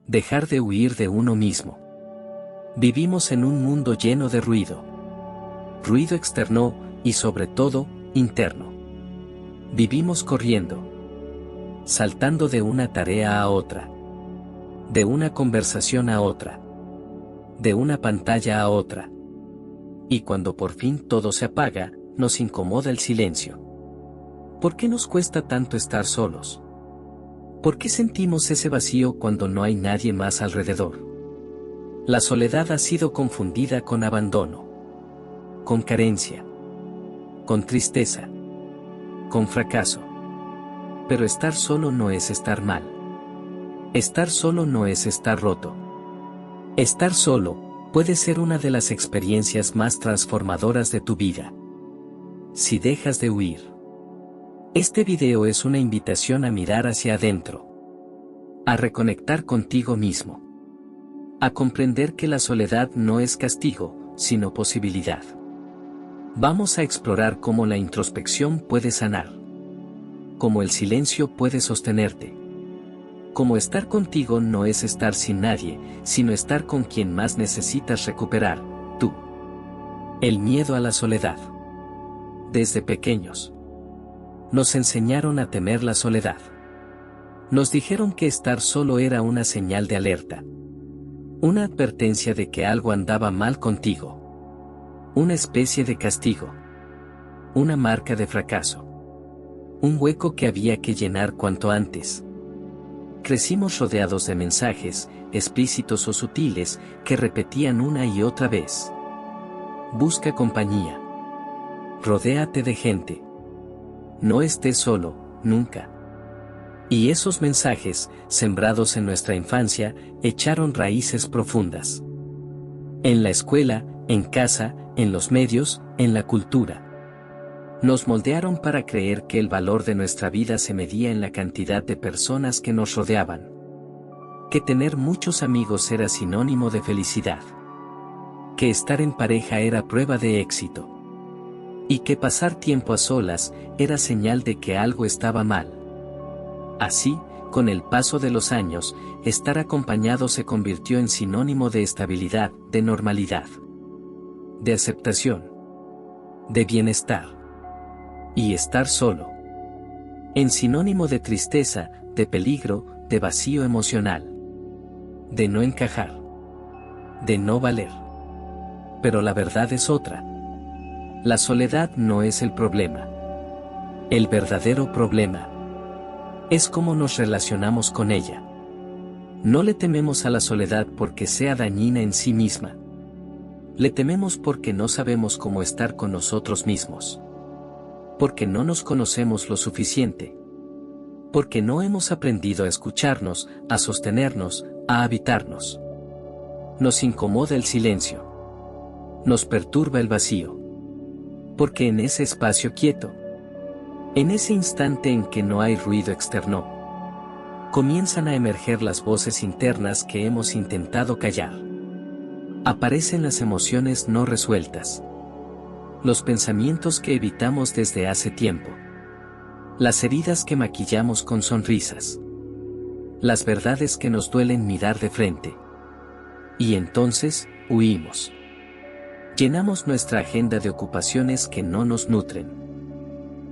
Dejar de huir de uno mismo. Vivimos en un mundo lleno de ruido. Ruido externo y sobre todo, interno. Vivimos corriendo. Saltando de una tarea a otra. De una conversación a otra. De una pantalla a otra. Y cuando por fin todo se apaga, nos incomoda el silencio. ¿Por qué nos cuesta tanto estar solos? ¿Por qué sentimos ese vacío cuando no hay nadie más alrededor? La soledad ha sido confundida con abandono, con carencia, con tristeza, con fracaso. Pero estar solo no es estar mal. Estar solo no es estar roto. Estar solo puede ser una de las experiencias más transformadoras de tu vida. Si dejas de huir. Este video es una invitación a mirar hacia adentro. A reconectar contigo mismo. A comprender que la soledad no es castigo, sino posibilidad. Vamos a explorar cómo la introspección puede sanar. Cómo el silencio puede sostenerte. Cómo estar contigo no es estar sin nadie, sino estar con quien más necesitas recuperar, tú. El miedo a la soledad. Desde pequeños. Nos enseñaron a temer la soledad. Nos dijeron que estar solo era una señal de alerta. Una advertencia de que algo andaba mal contigo. Una especie de castigo. Una marca de fracaso. Un hueco que había que llenar cuanto antes. Crecimos rodeados de mensajes, explícitos o sutiles, que repetían una y otra vez. Busca compañía. Rodéate de gente. No estés solo, nunca. Y esos mensajes, sembrados en nuestra infancia, echaron raíces profundas. En la escuela, en casa, en los medios, en la cultura. Nos moldearon para creer que el valor de nuestra vida se medía en la cantidad de personas que nos rodeaban. Que tener muchos amigos era sinónimo de felicidad. Que estar en pareja era prueba de éxito. Y que pasar tiempo a solas era señal de que algo estaba mal. Así, con el paso de los años, estar acompañado se convirtió en sinónimo de estabilidad, de normalidad, de aceptación, de bienestar. Y estar solo, en sinónimo de tristeza, de peligro, de vacío emocional, de no encajar, de no valer. Pero la verdad es otra. La soledad no es el problema. El verdadero problema es cómo nos relacionamos con ella. No le tememos a la soledad porque sea dañina en sí misma. Le tememos porque no sabemos cómo estar con nosotros mismos. Porque no nos conocemos lo suficiente. Porque no hemos aprendido a escucharnos, a sostenernos, a habitarnos. Nos incomoda el silencio. Nos perturba el vacío. Porque en ese espacio quieto, en ese instante en que no hay ruido externo, comienzan a emerger las voces internas que hemos intentado callar. Aparecen las emociones no resueltas. Los pensamientos que evitamos desde hace tiempo. Las heridas que maquillamos con sonrisas. Las verdades que nos duelen mirar de frente. Y entonces, huimos. Llenamos nuestra agenda de ocupaciones que no nos nutren.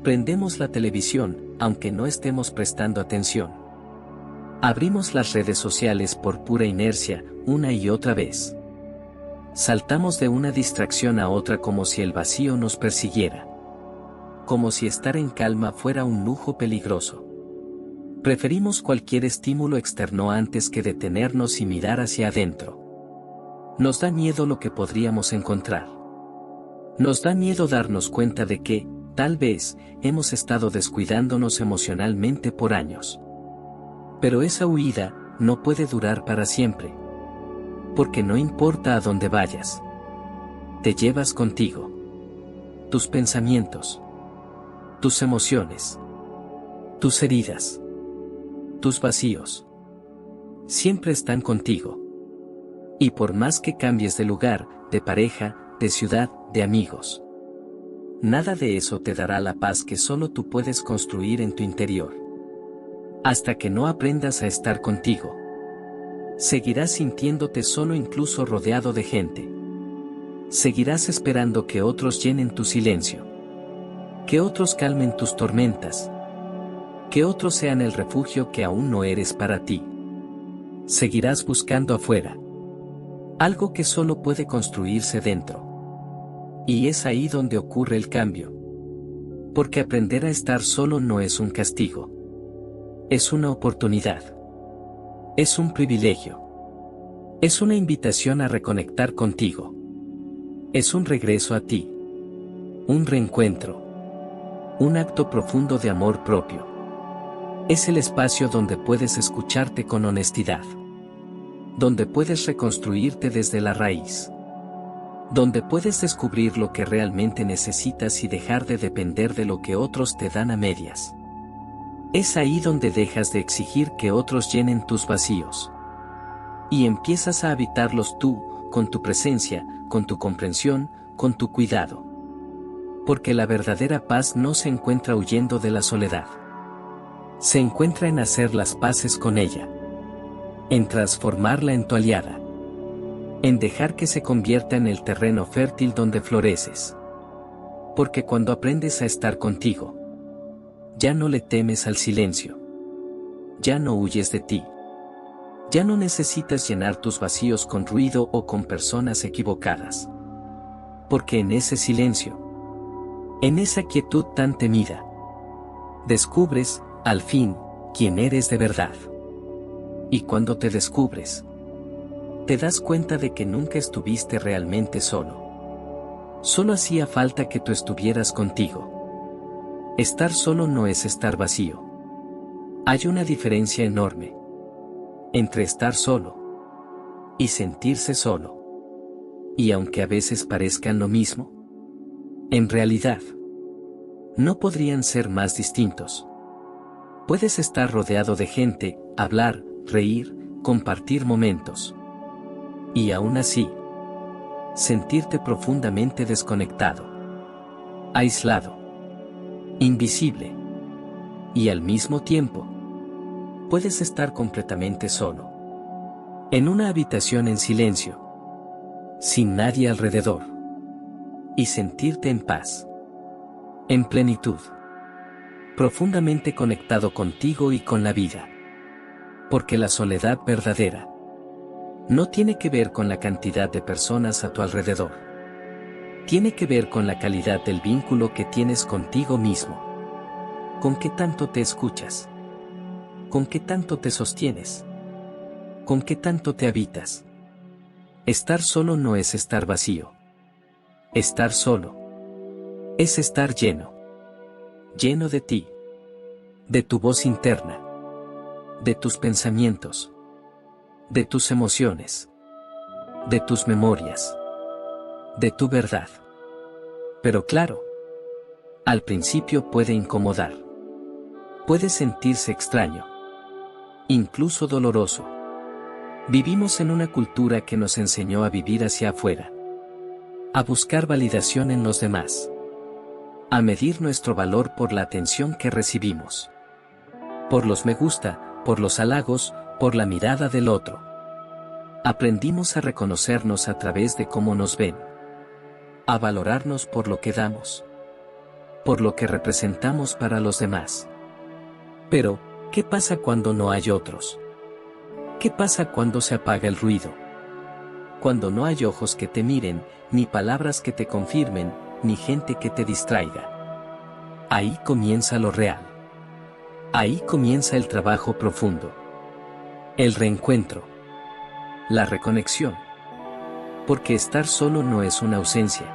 Prendemos la televisión, aunque no estemos prestando atención. Abrimos las redes sociales por pura inercia, una y otra vez. Saltamos de una distracción a otra como si el vacío nos persiguiera. Como si estar en calma fuera un lujo peligroso. Preferimos cualquier estímulo externo antes que detenernos y mirar hacia adentro. Nos da miedo lo que podríamos encontrar. Nos da miedo darnos cuenta de que, tal vez, hemos estado descuidándonos emocionalmente por años. Pero esa huida no puede durar para siempre. Porque no importa a dónde vayas. Te llevas contigo. Tus pensamientos. Tus emociones. Tus heridas. Tus vacíos. Siempre están contigo. Y por más que cambies de lugar, de pareja, de ciudad, de amigos, nada de eso te dará la paz que solo tú puedes construir en tu interior. Hasta que no aprendas a estar contigo. Seguirás sintiéndote solo incluso rodeado de gente. Seguirás esperando que otros llenen tu silencio. Que otros calmen tus tormentas. Que otros sean el refugio que aún no eres para ti. Seguirás buscando afuera algo que solo puede construirse dentro. Y es ahí donde ocurre el cambio. Porque aprender a estar solo no es un castigo. Es una oportunidad. Es un privilegio. Es una invitación a reconectar contigo. Es un regreso a ti. Un reencuentro. Un acto profundo de amor propio. Es el espacio donde puedes escucharte con honestidad. Donde puedes reconstruirte desde la raíz. Donde puedes descubrir lo que realmente necesitas y dejar de depender de lo que otros te dan a medias. Es ahí donde dejas de exigir que otros llenen tus vacíos. Y empiezas a habitarlos tú, con tu presencia, con tu comprensión, con tu cuidado. Porque la verdadera paz no se encuentra huyendo de la soledad. Se encuentra en hacer las paces con ella. En transformarla en tu aliada. En dejar que se convierta en el terreno fértil donde floreces. Porque cuando aprendes a estar contigo, ya no le temes al silencio. Ya no huyes de ti. Ya no necesitas llenar tus vacíos con ruido o con personas equivocadas. Porque en ese silencio, en esa quietud tan temida, descubres, al fin, quién eres de verdad. Y cuando te descubres, te das cuenta de que nunca estuviste realmente solo. Solo hacía falta que tú estuvieras contigo. Estar solo no es estar vacío. Hay una diferencia enorme entre estar solo y sentirse solo. Y aunque a veces parezcan lo mismo, en realidad, no podrían ser más distintos. Puedes estar rodeado de gente, hablar, reír, compartir momentos. Y aún así, sentirte profundamente desconectado, aislado, invisible. Y al mismo tiempo, puedes estar completamente solo. En una habitación en silencio, sin nadie alrededor. Y sentirte en paz. En plenitud. Profundamente conectado contigo y con la vida. Porque la soledad verdadera no tiene que ver con la cantidad de personas a tu alrededor. Tiene que ver con la calidad del vínculo que tienes contigo mismo. ¿Con qué tanto te escuchas? ¿Con qué tanto te sostienes? ¿Con qué tanto te habitas? Estar solo no es estar vacío. Estar solo es estar lleno. Lleno de ti. De tu voz interna. De tus pensamientos. De tus emociones. De tus memorias. De tu verdad. Pero claro, al principio puede incomodar. Puede sentirse extraño. Incluso doloroso. Vivimos en una cultura que nos enseñó a vivir hacia afuera. A buscar validación en los demás. A medir nuestro valor por la atención que recibimos. Por los me gusta, por los halagos, por la mirada del otro. Aprendimos a reconocernos a través de cómo nos ven. A valorarnos por lo que damos. Por lo que representamos para los demás. Pero, ¿qué pasa cuando no hay otros? ¿Qué pasa cuando se apaga el ruido? Cuando no hay ojos que te miren, ni palabras que te confirmen, ni gente que te distraiga. Ahí comienza lo real. Ahí comienza el trabajo profundo. El reencuentro. La reconexión. Porque estar solo no es una ausencia.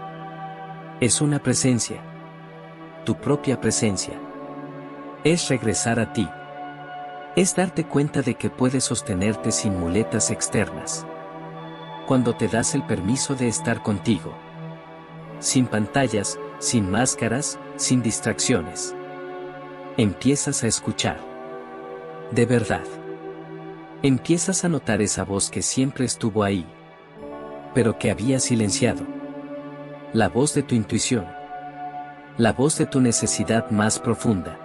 Es una presencia. Tu propia presencia. Es regresar a ti. Es darte cuenta de que puedes sostenerte sin muletas externas. Cuando te das el permiso de estar contigo. Sin pantallas, sin máscaras, sin distracciones. Empiezas a escuchar. De verdad. Empiezas a notar esa voz que siempre estuvo ahí. Pero que había silenciado. La voz de tu intuición. La voz de tu necesidad más profunda.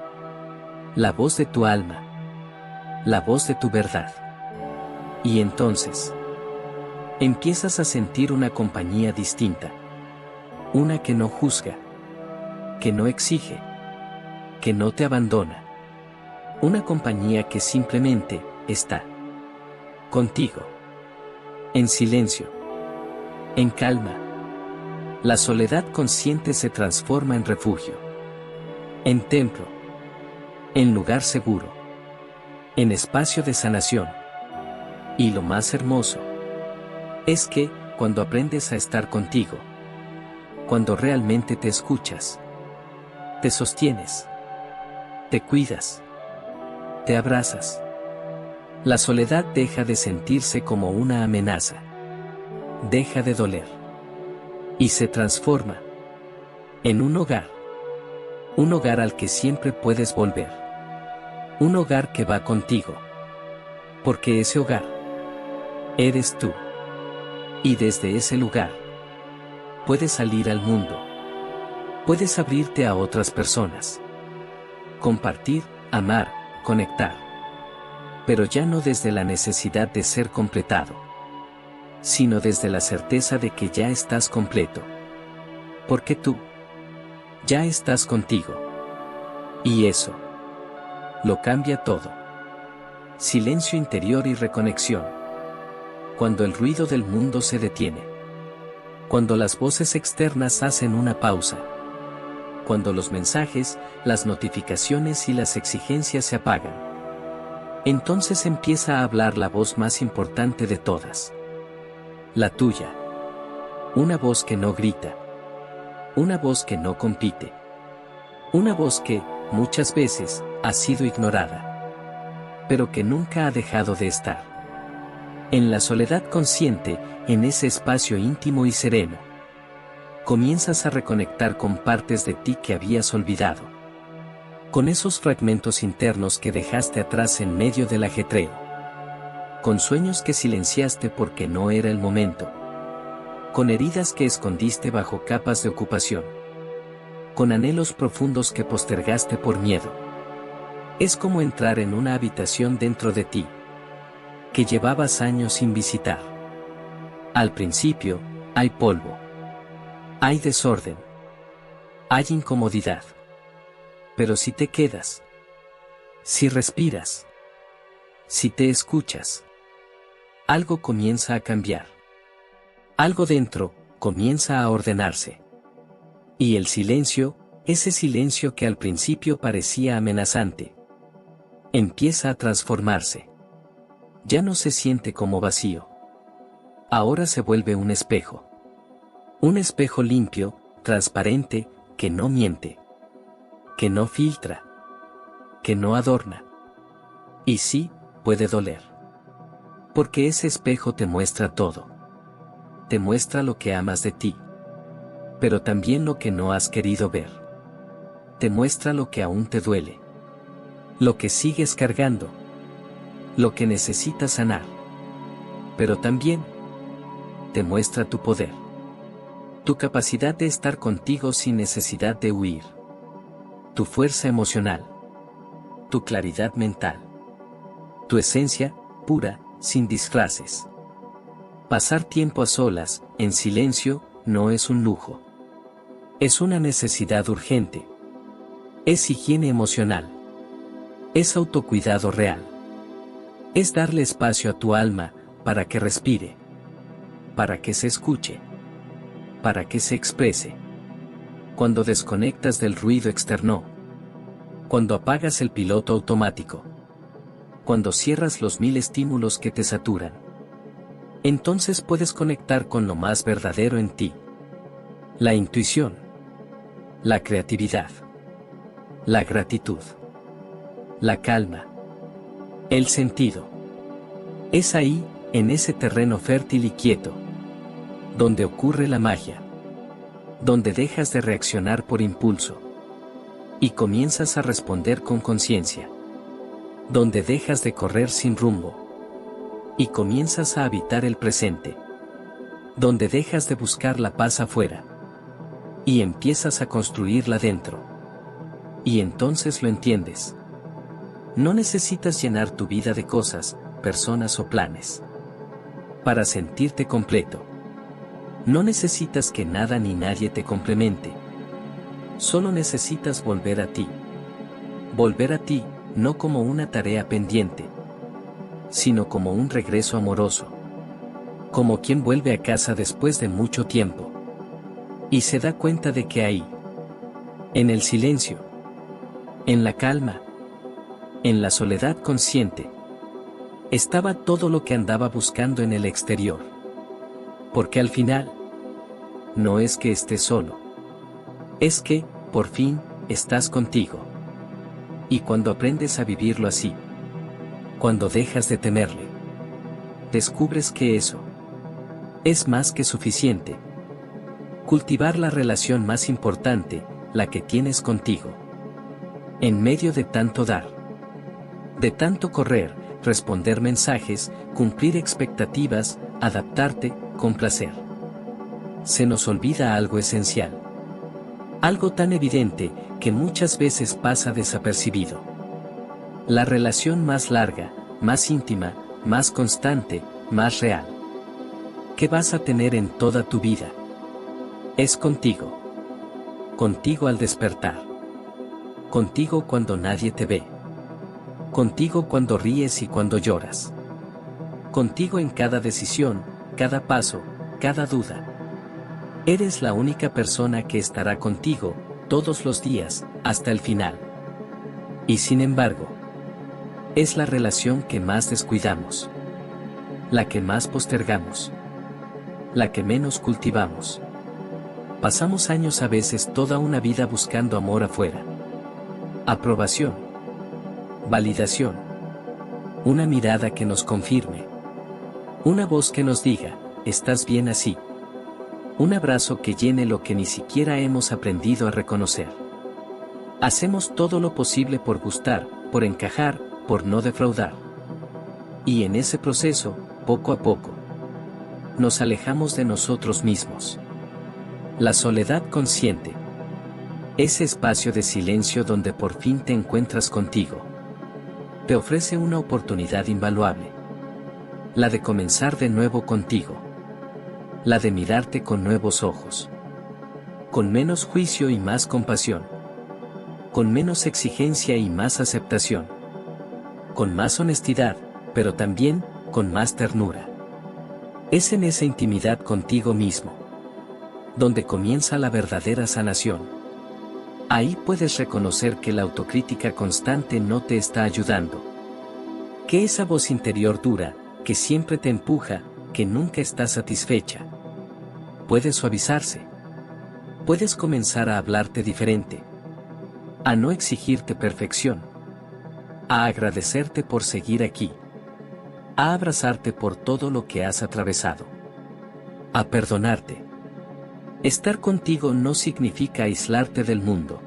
La voz de tu alma. La voz de tu verdad. Y entonces, empiezas a sentir una compañía distinta. Una que no juzga, que no exige, que no te abandona. Una compañía que simplemente está contigo. En silencio. En calma. La soledad consciente se transforma en refugio. En templo. En lugar seguro. En espacio de sanación. Y lo más hermoso es que, cuando aprendes a estar contigo, cuando realmente te escuchas, te sostienes, te cuidas, te abrazas, la soledad deja de sentirse como una amenaza, deja de doler, y se transforma en un hogar al que siempre puedes volver, un hogar que va contigo, porque ese hogar eres tú, y desde ese lugar puedes salir al mundo, puedes abrirte a otras personas, compartir, amar, conectar, pero ya no desde la necesidad de ser completado, sino desde la certeza de que ya estás completo, porque tú ya estás contigo, y eso lo cambia todo. Silencio interior y reconexión. Cuando el ruido del mundo se detiene, cuando las voces externas hacen una pausa, cuando los mensajes, las notificaciones y las exigencias se apagan, entonces empieza a hablar la voz más importante de todas. La tuya. Una voz que no grita. Una voz que no compite. Una voz que, muchas veces, ha sido ignorada, pero que nunca ha dejado de estar. En la soledad consciente, en ese espacio íntimo y sereno, comienzas a reconectar con partes de ti que habías olvidado. Con esos fragmentos internos que dejaste atrás en medio del ajetreo. Con sueños que silenciaste porque no era el momento. Con heridas que escondiste bajo capas de ocupación. Con anhelos profundos que postergaste por miedo. Es como entrar en una habitación dentro de ti, que llevabas años sin visitar. Al principio, hay polvo. Hay desorden. Hay incomodidad. Pero si te quedas, si respiras, si te escuchas, algo comienza a cambiar. Algo dentro comienza a ordenarse. Y el silencio, ese silencio que al principio parecía amenazante, empieza a transformarse. Ya no se siente como vacío. Ahora se vuelve un espejo. Un espejo limpio, transparente, que no miente. Que no filtra. Que no adorna. Y sí, puede doler. Porque ese espejo te muestra todo. Te muestra lo que amas de ti. Pero también lo que no has querido ver. Te muestra lo que aún te duele. Lo que sigues cargando. Lo que necesitas sanar. Pero también te muestra tu poder. Tu capacidad de estar contigo sin necesidad de huir. Tu fuerza emocional. Tu claridad mental. Tu esencia, pura, sin disfraces. Pasar tiempo a solas, en silencio, no es un lujo. Es una necesidad urgente. Es higiene emocional. Es autocuidado real. Es darle espacio a tu alma, para que respire. Para que se escuche. Para que se exprese. Cuando desconectas del ruido externo. Cuando apagas el piloto automático. Cuando cierras los 1000 estímulos que te saturan. Entonces puedes conectar con lo más verdadero en ti. La intuición. La creatividad. La gratitud. La calma. El sentido. Es ahí, en ese terreno fértil y quieto, donde ocurre la magia. Donde dejas de reaccionar por impulso. Y comienzas a responder con conciencia. Donde dejas de correr sin rumbo. Y comienzas a habitar el presente. Donde dejas de buscar la paz afuera. Y empiezas a construirla dentro. Y entonces lo entiendes. No necesitas llenar tu vida de cosas, personas o planes. para sentirte completo. No necesitas que nada ni nadie te complemente. Solo necesitas volver a ti. Volver a ti, no como una tarea pendiente, sino como un regreso amoroso. Como quien vuelve a casa después de mucho tiempo. Y se da cuenta de que ahí, en el silencio, en la calma, en la soledad consciente, estaba todo lo que andaba buscando en el exterior. Porque al final, no es que estés solo. Es que, por fin, estás contigo. Y cuando aprendes a vivirlo así, cuando dejas de temerle, descubres que eso es más que suficiente. Cultivar la relación más importante, la que tienes contigo. En medio de tanto dar, de tanto correr, responder mensajes, cumplir expectativas, adaptarte, complacer. Se nos olvida algo esencial. Algo tan evidente, que muchas veces pasa desapercibido. La relación más larga, más íntima, más constante, más real, que vas a tener en toda tu vida, es contigo. Contigo al despertar. Contigo cuando nadie te ve. Contigo cuando ríes y cuando lloras. Contigo en cada decisión, cada paso, cada duda. Eres la única persona que estará contigo, todos los días, hasta el final. Y sin embargo, es la relación que más descuidamos. La que más postergamos. La que menos cultivamos. Pasamos años, a veces toda una vida, buscando amor afuera. Aprobación. Validación. Una mirada que nos confirme. Una voz que nos diga, estás bien así. Un abrazo que llene lo que ni siquiera hemos aprendido a reconocer. Hacemos todo lo posible por gustar, por encajar, por no defraudar. Y en ese proceso, poco a poco, nos alejamos de nosotros mismos. La soledad consciente. Ese espacio de silencio donde por fin te encuentras contigo. Te ofrece una oportunidad invaluable. La de comenzar de nuevo contigo. La de mirarte con nuevos ojos. Con menos juicio y más compasión. Con menos exigencia y más aceptación. Con más honestidad, pero también, con más ternura. Es en esa intimidad contigo mismo donde comienza la verdadera sanación. Ahí puedes reconocer que la autocrítica constante no te está ayudando. Que esa voz interior dura, que siempre te empuja, que nunca está satisfecha, puede suavizarse. Puedes comenzar a hablarte diferente. A no exigirte perfección. A agradecerte por seguir aquí. A abrazarte por todo lo que has atravesado. A perdonarte. Estar contigo no significa aislarte del mundo.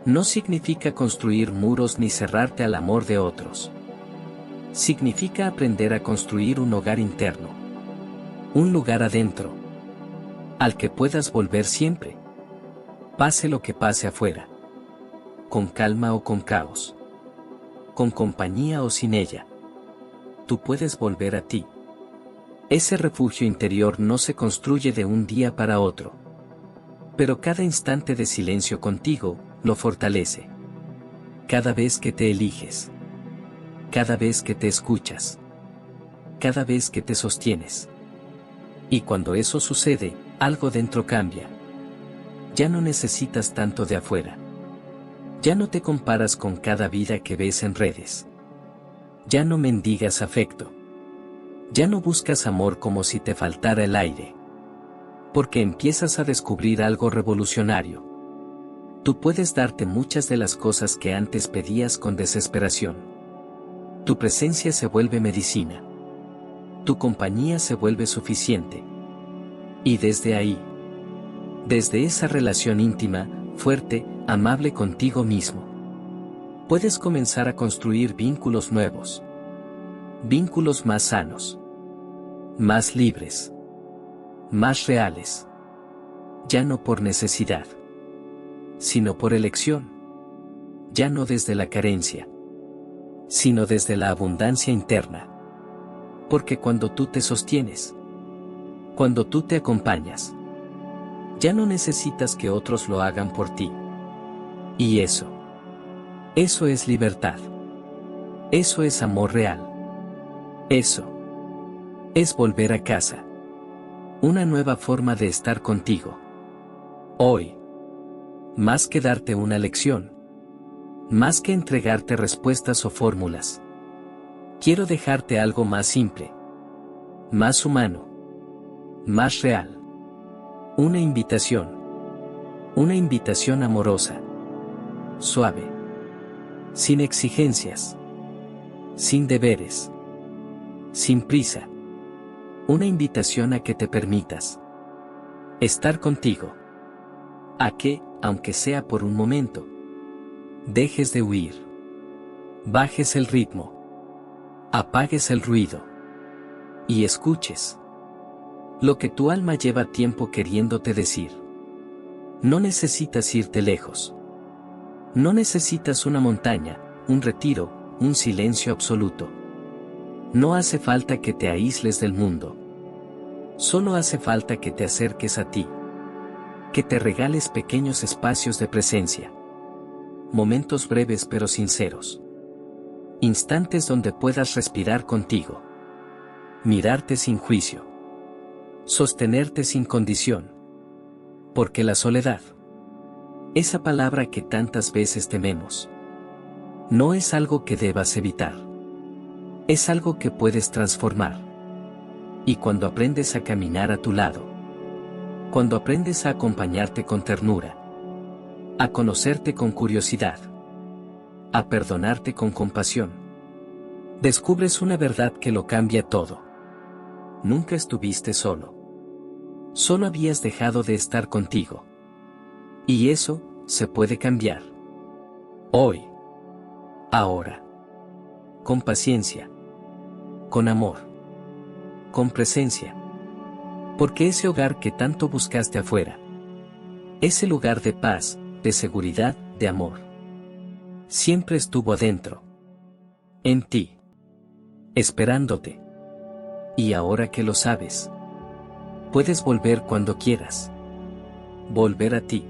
No significa construir muros ni cerrarte al amor de otros. Significa aprender a construir un hogar interno. Un lugar adentro. Al que puedas volver siempre. Pase lo que pase afuera. Con calma o con caos. Con compañía o sin ella. Tú puedes volver a ti. Ese refugio interior no se construye de un día para otro. Pero cada instante de silencio contigo, lo fortalece. Cada vez que te eliges. Cada vez que te escuchas. Cada vez que te sostienes. Y cuando eso sucede, algo dentro cambia. Ya no necesitas tanto de afuera. Ya no te comparas con cada vida que ves en redes. Ya no mendigas afecto. Ya no buscas amor como si te faltara el aire. Porque empiezas a descubrir algo revolucionario. Tú puedes darte muchas de las cosas que antes pedías con desesperación. Tu presencia se vuelve medicina. Tu compañía se vuelve suficiente. Y desde ahí, desde esa relación íntima, fuerte, amable contigo mismo, puedes comenzar a construir vínculos nuevos. Vínculos más sanos. Más libres. Más reales. Ya no por necesidad, sino por elección. Ya no desde la carencia, sino desde la abundancia interna. Porque cuando tú te sostienes, cuando tú te acompañas, ya no necesitas que otros lo hagan por ti. Y eso es libertad. Eso es amor real. Eso es volver a casa. Una nueva forma de estar contigo. Hoy, más que darte una lección, más que entregarte respuestas o fórmulas, quiero dejarte algo más simple, más humano, más real. Una invitación amorosa, suave, sin exigencias, sin deberes, sin prisa. Una invitación a que te permitas estar contigo. A que, aunque sea por un momento, dejes de huir. Bajes el ritmo. Apagues el ruido. Y escuches lo que tu alma lleva tiempo queriéndote decir. No necesitas irte lejos. No necesitas una montaña, un retiro, un silencio absoluto. No hace falta que te aísles del mundo. Solo hace falta que te acerques a ti. Que te regales pequeños espacios de presencia. Momentos breves pero sinceros. Instantes donde puedas respirar contigo. Mirarte sin juicio. Sostenerte sin condición. Porque la soledad, esa palabra que tantas veces tememos, no es algo que debas evitar. Es algo que puedes transformar. Y cuando aprendes a caminar a tu lado, cuando aprendes a acompañarte con ternura, a conocerte con curiosidad, a perdonarte con compasión, descubres una verdad que lo cambia todo. Nunca estuviste solo. Solo habías dejado de estar contigo. Y eso se puede cambiar. Hoy. Ahora. Con paciencia. Con amor. Con presencia. Porque ese hogar que tanto buscaste afuera, ese lugar de paz, de seguridad, de amor, siempre estuvo adentro. En ti. Esperándote. Y ahora que lo sabes, puedes volver cuando quieras. Volver a ti.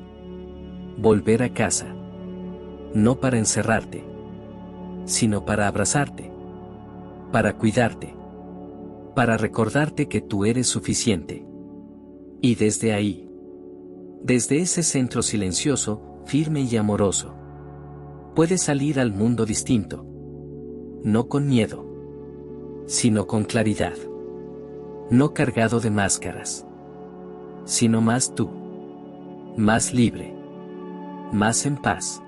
Volver a casa. No para encerrarte, sino para abrazarte. Para cuidarte. Para recordarte que tú eres suficiente. Y desde ahí, desde ese centro silencioso, firme y amoroso, puedes salir al mundo distinto. No con miedo, sino con claridad. No cargado de máscaras, sino más tú. Más libre. Más en paz.